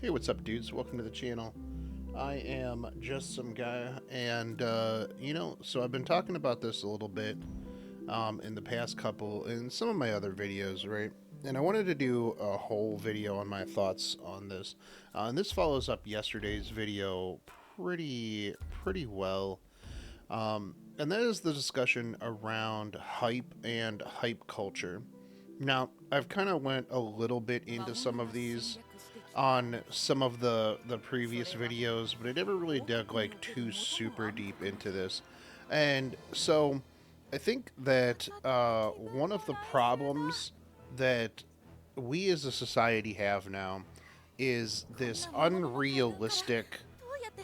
Hey, what's up, dudes? Welcome to the channel. I am just some guy, and so I've been talking about this a little bit in the past couple, in some of my other videos, right? And I wanted to do a whole video on my thoughts on this. And this follows up yesterday's video pretty well. And that is the discussion around hype and hype culture. Now, I've kind of went a little bit into some of these on some of the previous videos, but I never really dug like too super deep into this. And so I think that one of the problems that we as a society have now is this unrealistic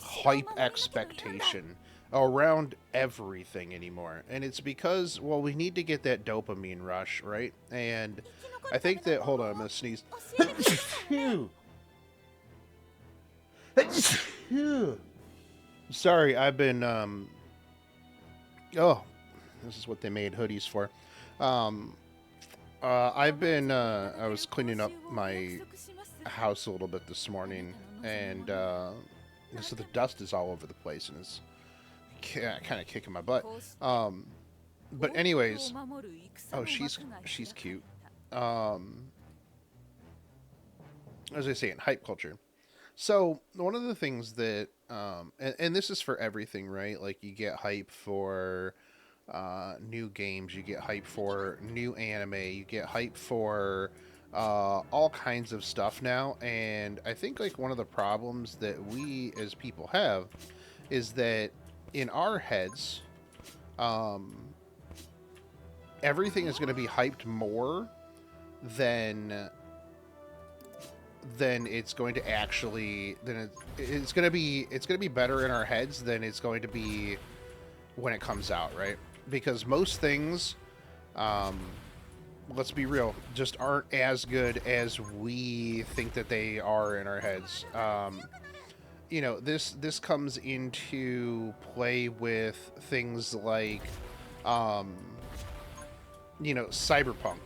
hype expectation around everything anymore. And it's because, well, we need to get that dopamine rush, right? And I think that, hold on, I'm going to sneeze. Sorry, I've been, oh, this is what they made hoodies for. Um, I was cleaning up my house a little bit this morning, and so the dust is all over the place, and it's kind of kicking my butt. Um, but anyways, oh, she's cute. Um, as I say, in hype culture. So one of the things that, and this is for everything, right? Like you get hype for new games, you get hype for new anime, you get hype for all kinds of stuff now. And I think like one of the problems that we as people have is that in our heads, um, everything is going to be hyped more than it's going to actually it's going to be better in our heads than it's going to be when it comes out, right? Because most things, um, let's be real, just aren't as good as we think that they are in our heads. This comes into play with things like, um, cyberpunk.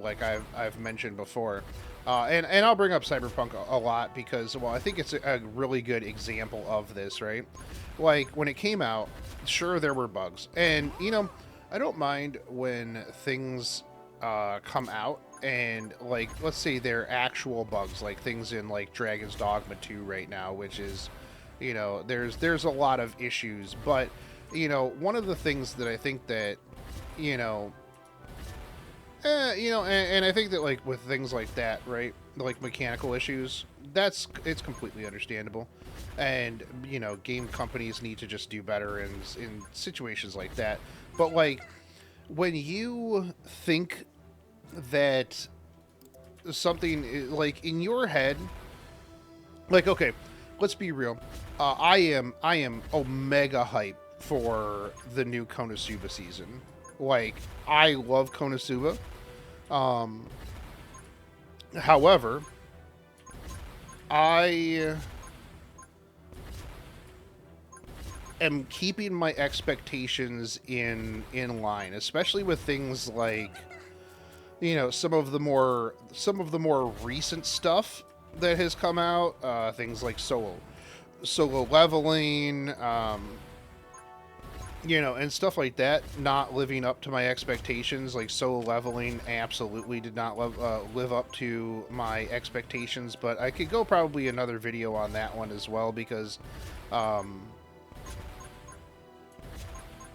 Like I've mentioned before, and I'll bring up cyberpunk a lot because, well, I think it's a really good example of this, right? Like when it came out, sure there were bugs, and I don't mind when things come out and, like, let's say they're actual bugs, like things in like Dragon's Dogma 2 right now, which is, there's a lot of issues, but one of the things that I think that you know and I think that, like, with things like that, right, like mechanical issues, it's completely understandable, and game companies need to just do better in situations like that. But like when you think that something, like, in your head, like, okay, let's be real, I am omega hype for the new Konosuba season. Like, I love Konosuba. Um, However, I am keeping my expectations in line, especially with things like some of the more recent stuff that has come out. Things like solo leveling. And stuff like that, not living up to my expectations. Like solo leveling absolutely did not live up to my expectations, but I could go probably another video on that one as well because um,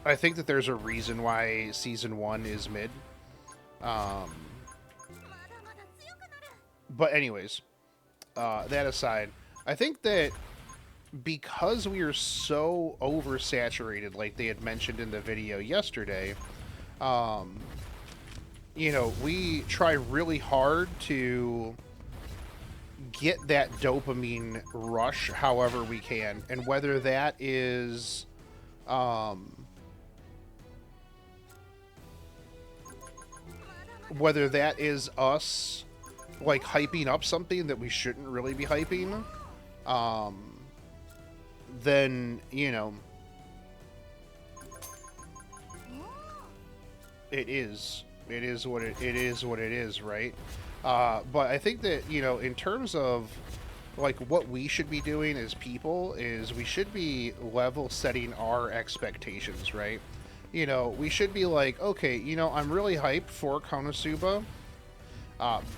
I think that there's a reason why season 1 is mid. Um, but anyways, that aside, I think that because we are so oversaturated, like they had mentioned in the video yesterday, um, we try really hard to get that dopamine rush however we can. And um, whether that is us, like, hyping up something that we shouldn't really be hyping, um, then it is what it is, right? But I think that in terms of, like what we should be doing as people is we should be level setting our expectations, right? You know, we should be like, okay, you know, I'm really hyped for Konosuba,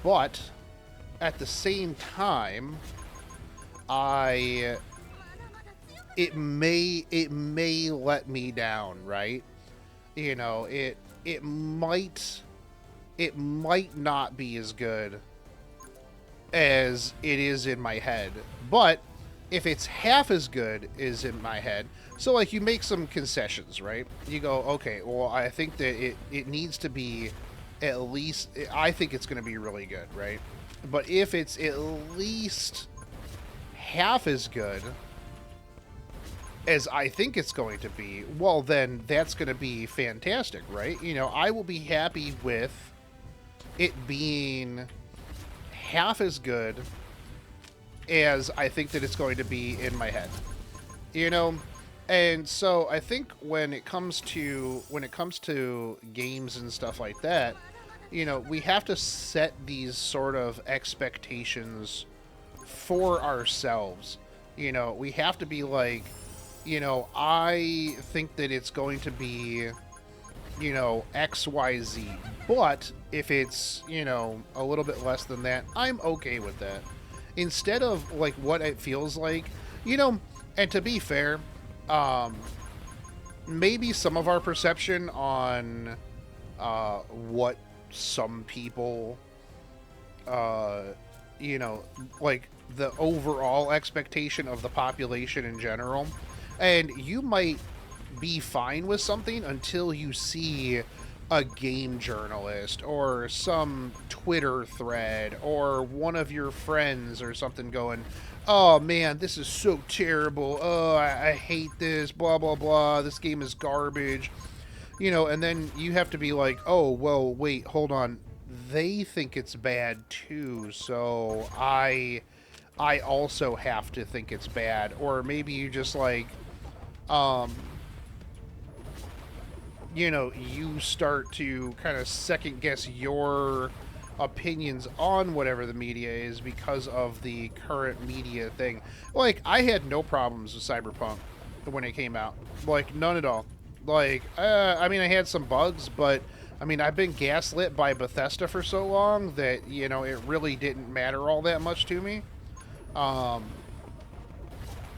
but at the same time, it may let me down, right? You know, it might not be as good as it is in my head, but if it's half as good as in my head, so like you make some concessions, right? You go, okay, well, I think that it needs to be at least, I think it's going to be really good, right? But if it's at least half as good as I think it's going to be, well, then that's going to be fantastic, right? You know, I will be happy with it being half as good as I think that it's going to be in my head, you know. And so I think when it comes to games and stuff like that, you know, we have to set these sort of expectations for ourselves. You know, we have to be like, you know, I think that it's going to be, you know, XYZ, but if it's, you know, a little bit less than that, I'm okay with that. Instead of, like, what it feels like, you know, and to be fair, maybe some of our perception on, what some people, you know, like, the overall expectation of the population in general, and you might be fine with something until you see a game journalist or some Twitter thread or one of your friends or something going, oh man, this is so terrible, oh, I hate this, blah blah blah, this game is garbage, you know, and then you have to be like, oh, well, wait, hold on, they think it's bad too, so I also have to think it's bad. Or maybe you just like, you know, you start to kind of second guess your opinions on whatever the media is because of the current media thing. Like, I had no problems with Cyberpunk when it came out. Like, none at all. Like, I mean, I had some bugs, but, I mean, I've been gaslit by Bethesda for so long that, you know, it really didn't matter all that much to me. And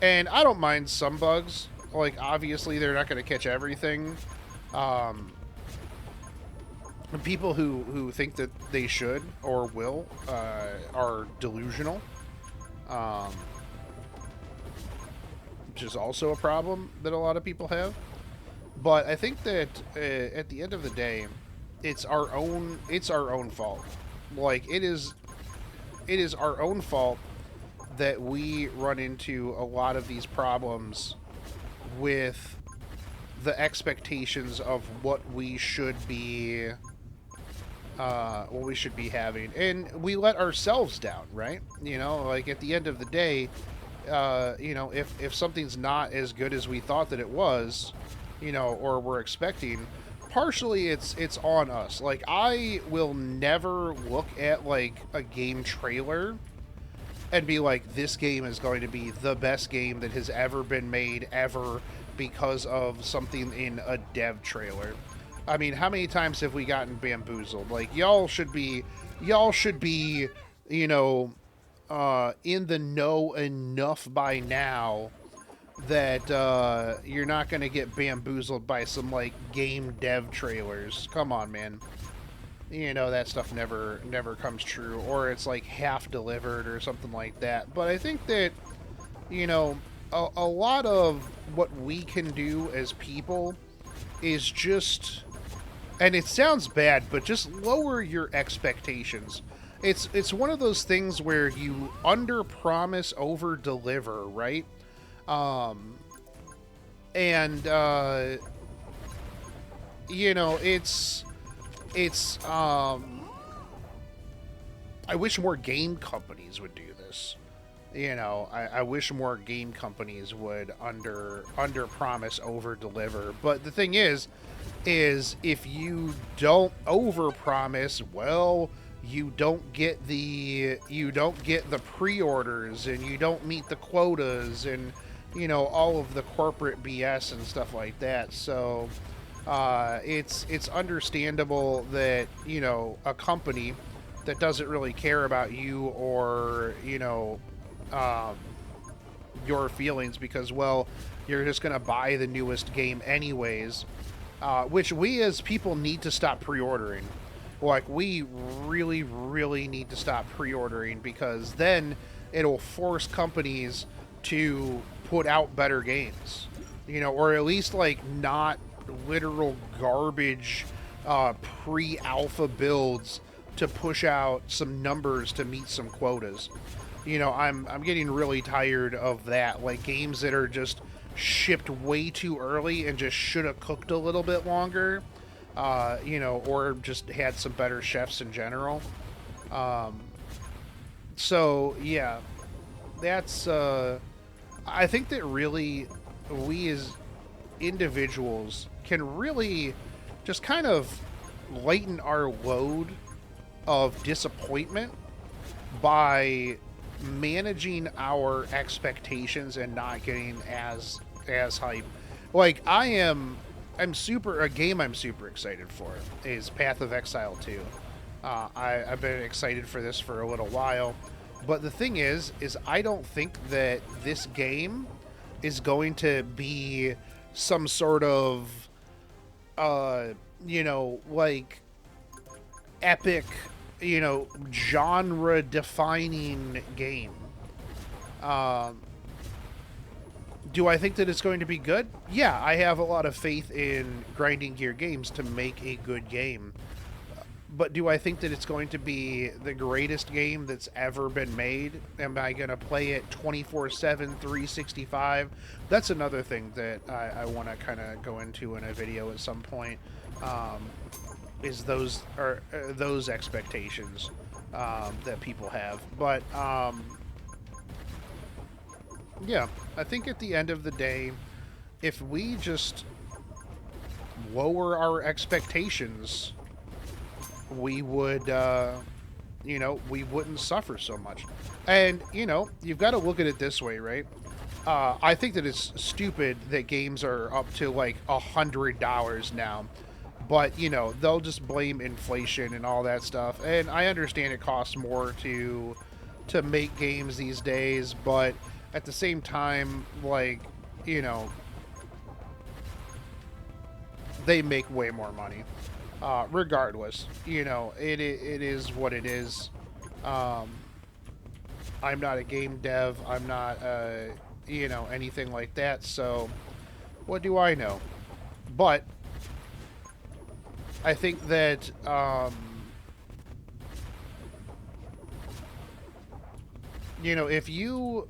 I don't mind some bugs. Like, obviously, they're not going to catch everything. People who think that they should or will are delusional, which is also a problem that a lot of people have. But I think that at the end of the day, it's our own fault. Like, it is our own fault that we run into a lot of these problems with the expectations of what we should be having, and we let ourselves down, right? You know, like, at the end of the day, you know, if something's not as good as we thought that it was, you know, or we're expecting, partially it's on us. Like, I will never look at, like, a game trailer and be like, this game is going to be the best game that has ever been made ever because of something in a dev trailer. I mean, how many times have we gotten bamboozled? Like, y'all should be, you know, in the know enough by now that you're not going to get bamboozled by some, like, game dev trailers. Come on, man. You know, that stuff never comes true, or it's like half delivered or something like that. But I think that, you know, a lot of what we can do as people is just, and it sounds bad, but just lower your expectations. It's one of those things where you under promise, over deliver, right? You know, I wish more game companies would do this. You know, I wish more game companies would under promise, over deliver. But the thing is if you don't over promise, well, you don't get the pre-orders, and you don't meet the quotas, and all of the corporate BS and stuff like that. So it's understandable that a company that doesn't really care about you or um, your feelings, because, well, you're just gonna buy the newest game anyways, which we as people need to stop pre-ordering. Like, we really, really need to stop pre-ordering, because then it'll force companies to put out better games, or at least, like, not literal garbage pre-alpha builds to push out some numbers to meet some quotas. I'm getting really tired of that. Like, games that are just shipped way too early and just should have cooked a little bit longer, or just had some better chefs in general. So yeah, that's I think that really we as individuals can really just kind of lighten our load of disappointment by managing our expectations and not getting as hype. Like, I'm super excited for is Path of Exile 2. I've been excited for this for a little while, but the thing is I don't think that this game is going to be some sort of like epic, genre defining game. Do I think that it's going to be good? Yeah, I have a lot of faith in Grinding Gear Games to make a good game. But do I think that it's going to be the greatest game that's ever been made? Am I going to play it 24/7, 365? That's another thing that I want to kind of go into in a video at some point. Is those expectations that people have. But yeah, I think at the end of the day, if we just lower our expectations, we would, we wouldn't suffer so much. And, you've got to look at it this way, right? I think that it's stupid that games are up to like $100 now. But, they'll just blame inflation and all that stuff. And I understand it costs more to make games these days, but at the same time, like, they make way more money. Regardless, it is what it is. I'm not a game dev. I'm not, anything like that. So what do I know? But I think that, if you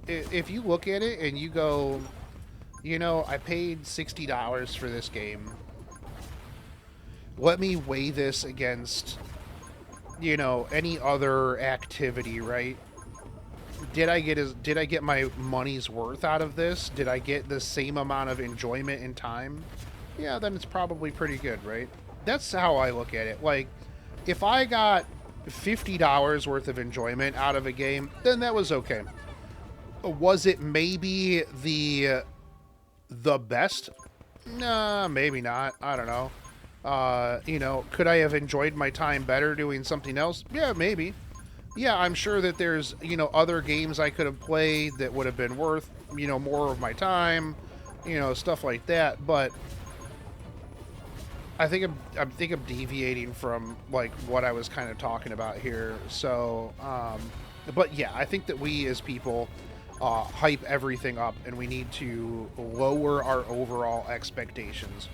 look at it and you go, I paid $60 for this game. Let me weigh this against, any other activity, right? Did I get my money's worth out of this? Did I get the same amount of enjoyment and time? Yeah, then it's probably pretty good, right? That's how I look at it. Like, if I got $50 worth of enjoyment out of a game, then that was okay. Was it maybe the best? Nah, maybe not. I don't know. Could I have enjoyed my time better doing something else? Yeah, maybe. Yeah, I'm sure that there's, other games I could have played that would have been worth, more of my time, stuff like that. But I think I'm deviating from like what I was kind of talking about here. So, but yeah, I think that we as people hype everything up, and we need to lower our overall expectations.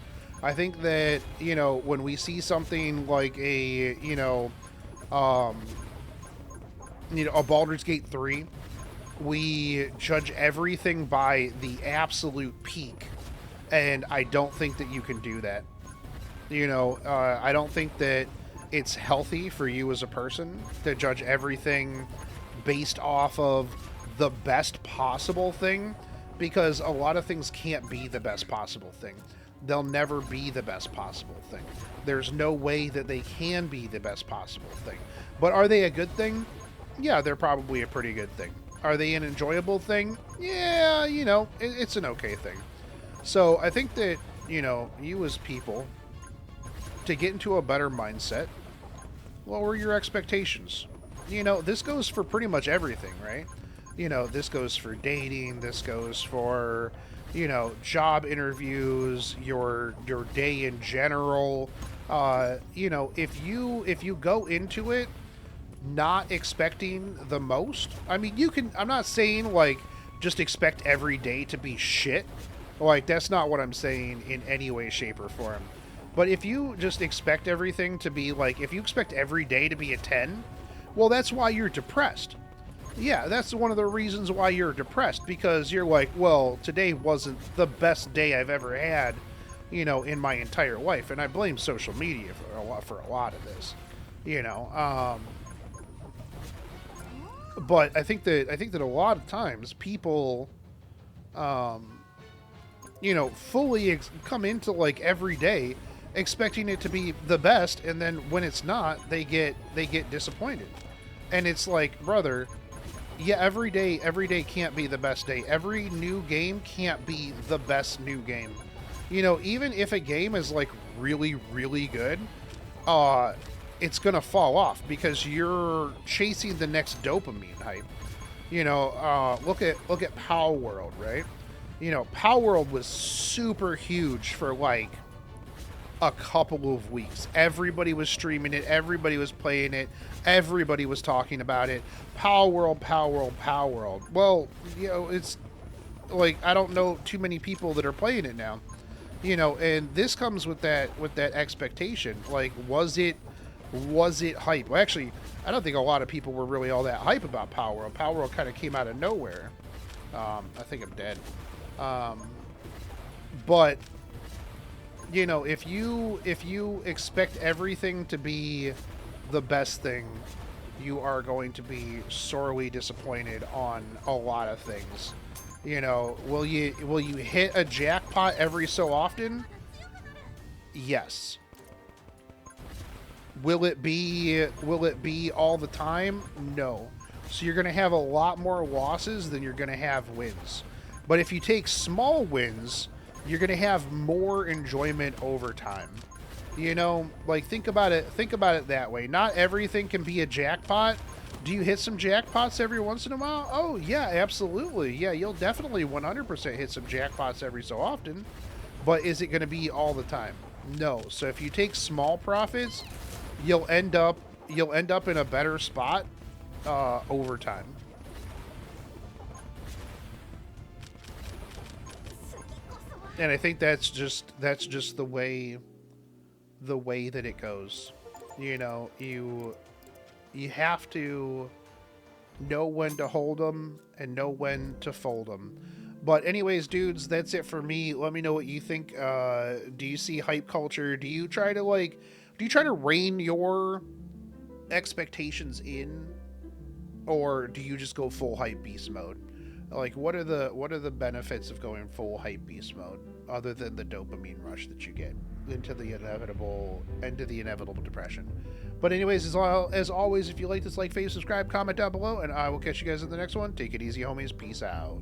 I think that, when we see something like a Baldur's Gate 3, we judge everything by the absolute peak, and I don't think that you can do that. I don't think that it's healthy for you as a person to judge everything based off of the best possible thing, because a lot of things can't be the best possible thing. they'll never be the best possible thing. There's no way that they can be the best possible thing. But are they a good thing? Yeah, they're probably a pretty good thing. Are they an enjoyable thing? Yeah, it's an okay thing. So I think that, you as people, to get into a better mindset, lower your expectations. This goes for pretty much everything, right? This goes for dating, this goes for, job interviews, your day in general. If you go into it not expecting the most, I mean, I'm not saying, like, just expect every day to be shit. Like, that's not what I'm saying in any way, shape, or form. But if you just expect everything to be, like, if you expect every day to be a 10, well, that's why you're depressed. Yeah, that's one of the reasons why you're depressed, because you're like, well, today wasn't the best day I've ever had, in my entire life. And I blame social media for a lot of this, But I think that a lot of times people, fully come into, like, every day expecting it to be the best, and then when it's not, they get disappointed. And it's like, brother, yeah, every day can't be the best day. Every new game can't be the best new game. Even if a game is, like, really, really good, it's gonna fall off because you're chasing the next dopamine hype. Look at Power World, right? Power World was super huge for, like, a couple of weeks. Everybody was streaming it. Everybody was playing it. Everybody was talking about it. Power World, Power World, Power World. Well, it's like, I don't know too many people that are playing it now. And this comes with that expectation. Like, was it hype? Well, actually, I don't think a lot of people were really all that hype about Power World. Power World kind of came out of nowhere. I think I'm dead. But if you expect everything to be the best thing, you are going to be sorely disappointed on a lot of things. Will you hit a jackpot every so often? Yes. Will it be all the time? No. So you're going to have a lot more losses than you're going to have wins. But if you take small wins, you're going to have more enjoyment over time. Like, think about it that way. Not everything can be a jackpot. Do you hit some jackpots every once in a while? Oh, yeah, absolutely. Yeah, you'll definitely 100% hit some jackpots every so often. But is it going to be all the time? No. So if you take small profits, you'll end up in a better spot over time. And I think that's just the way that it goes. You have to know when to hold them and know when to fold them. But anyways, dudes, that's it for me. Let me know what you think. Do you see hype culture? Do you try to rein your expectations in, or do you just go full hype beast mode? Like, what are the benefits of going full hype beast mode other than the dopamine rush that you get into the inevitable depression? But anyways, as always, if you like this, like, favorite, subscribe, comment down below, and I will catch you guys in the next one. Take it easy, homies. Peace out.